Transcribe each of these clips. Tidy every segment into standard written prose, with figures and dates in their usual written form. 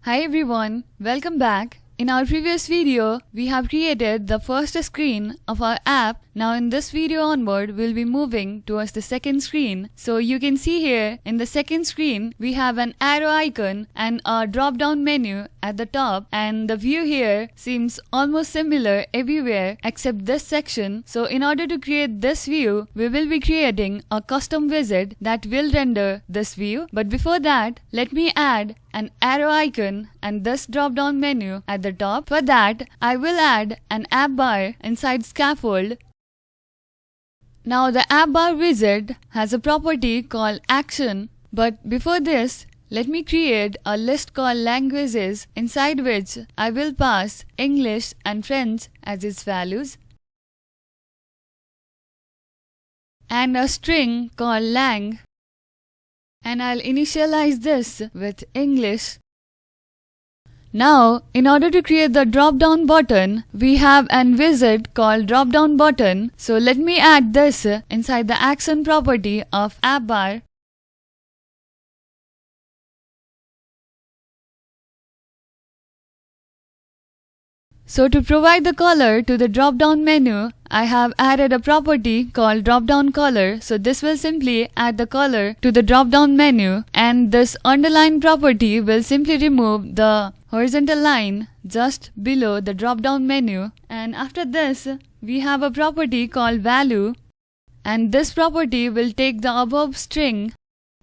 Hi everyone, welcome back. In our previous video, we have created the first screen of our app. Now in this video onward, we'll be moving towards the second screen. So you can see here in the second screen, we have an arrow icon and a drop down menu at the top, and the view here seems almost similar everywhere except this section. So in order to create this view, we will be creating a custom widget that will render this view. But before that, let me add an arrow icon and this drop down menu at the top. For that, I will add an app bar inside scaffold. Now the app bar widget has a property called action, but before this, let me create a list called languages inside which I will pass English and French as its values, and a string called lang, and I'll initialize this with English. Now, in order to create the drop down button, we have an widget called drop down button. So let me add this inside the action property of app bar. So to provide the color to the drop down menu, I have added a property called drop down color. So this will simply add the color to the drop down menu, and this underline property will simply remove the horizontal line just below the drop down menu. And after this, we have a property called value, and this property will take the above string,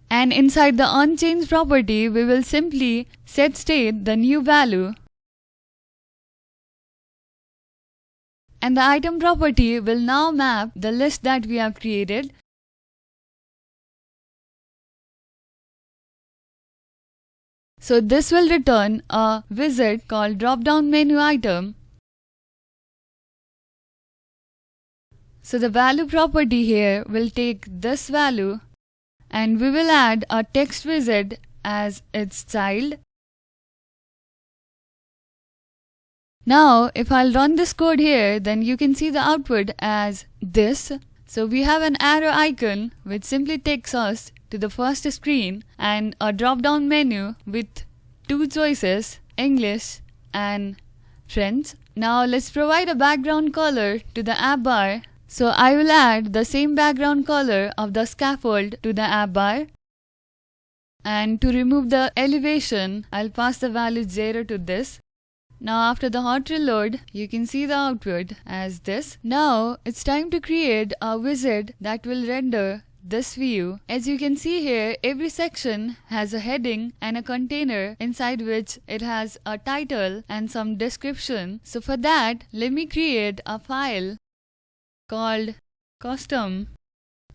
and inside the unchanged property we will simply set state the new value. And the item property will now map the list that we have created. So this will return a widget called drop down menu item. So the value property here will take this value, and we will add a text widget as its child. Now, if I'll run this code here, then you can see the output as this. So we have an arrow icon which simply takes us to the first screen, and a drop-down menu with two choices, English and French. Now let's provide a background color to the app bar. So I will add the same background color of the scaffold to the app bar. And to remove the elevation, I'll pass the value 0 to this. Now after the hot reload, you can see the output as this. Now it's time to create a widget that will render this view. As you can see here, every section has a heading and a container inside which it has a title and some description. So for that, let me create a file called custom.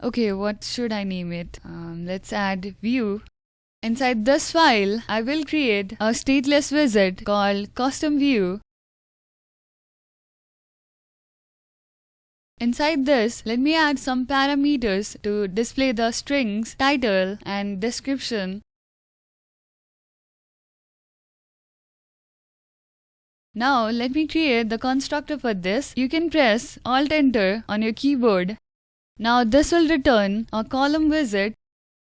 Okay, what should I name it? Let's add view. Inside this file, I will create a stateless widget called custom view. Inside this, let me add some parameters to display the strings, title and description. Now let me create the constructor for this. You can press Alt Enter on your keyboard. Now this will return a column widget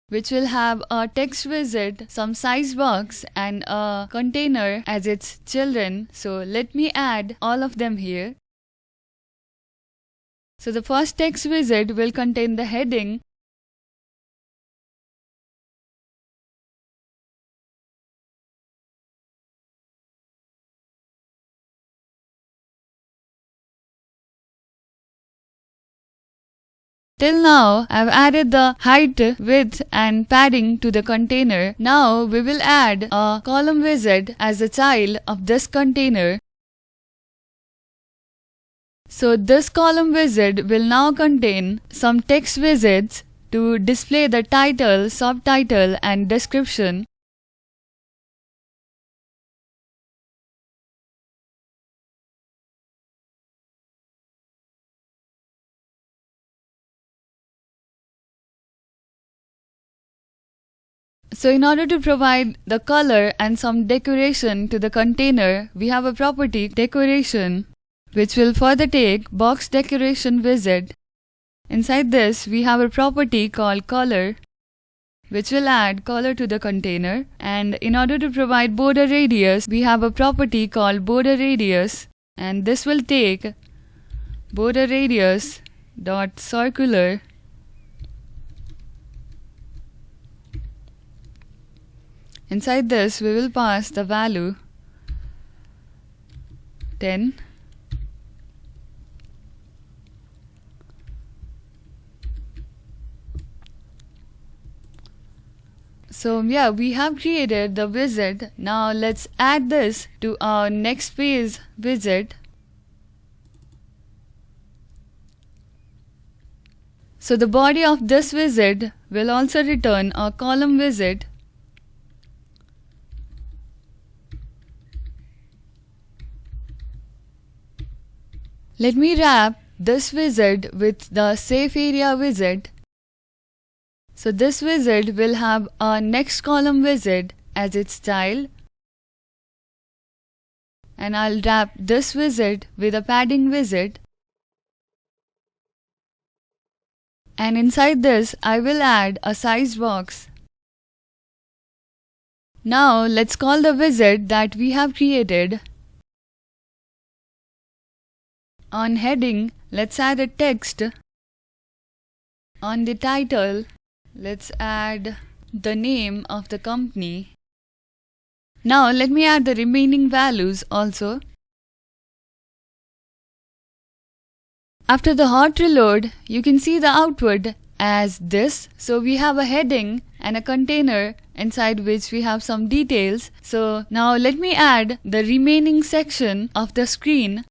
which will have a text widget, some size box and a container as its children. So let me add all of them here. So the first text widget will contain the heading, till now, I've added the height, width and padding to the container. Now we will add a column widget as a child of this container. So this column widget will now contain some text widgets to display the title, subtitle and description. So in order to provide the color and some decoration to the container, we have a property decoration, which will further take box decoration widget. Inside this, we have a property called color. which will add color to the container. And in order to provide border radius, we have a property called border radius, and this will take border radius dot circular inside this we will pass the value 10. So yeah, we have created the widget. Now let's add this to our next phase widget. So the body of this widget will also return a column widget. Let me wrap this widget with the safe area widget. So this widget will have a next column widget as its style, and I'll wrap this widget with a padding widget, and inside this I will add a size box. Now let's call the widget that we have created. On heading, let's add a text. On the title, let's add the name of the company. Now let me add the remaining values also. After the hot reload, you can see the output as this. So we have a heading and a container inside which we have some details. So now let me add the remaining section of the screen.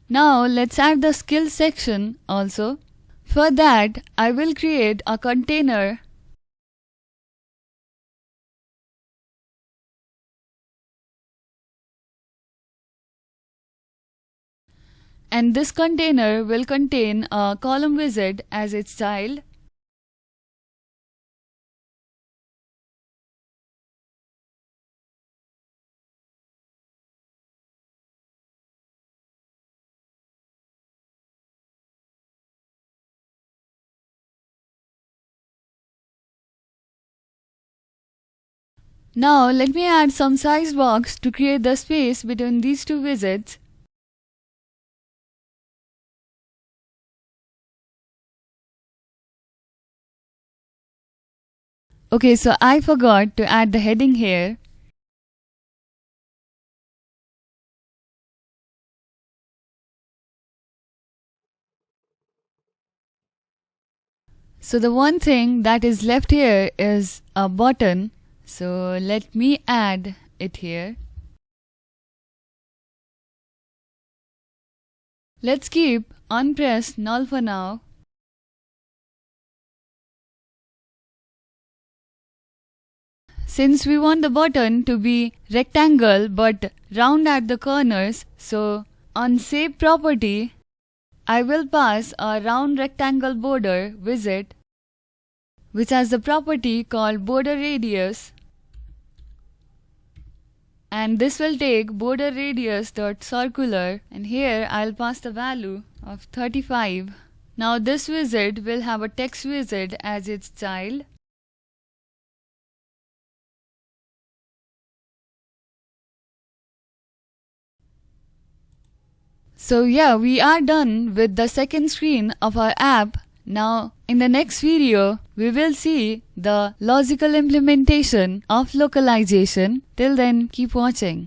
Now let's add the skills section also. For that, I will create a container and this container will contain a column widget as its child. Now let me add some size box to create the space between these two widgets. Okay, so I forgot to add the heading here. So the one thing that is left here is a button. So let me add it here. Let's keep unpressed null for now. Since we want the button to be rectangle but round at the corners, so on shape property, I will pass a round rectangle border widget which has the property called border radius, and this will take border radius dot circular, and here I'll pass the value of 35. Now this widget will have a text widget as its child. So yeah, we are done with the second screen of our app. Now in the next video, we will see the logical implementation of localization. Till then, keep watching.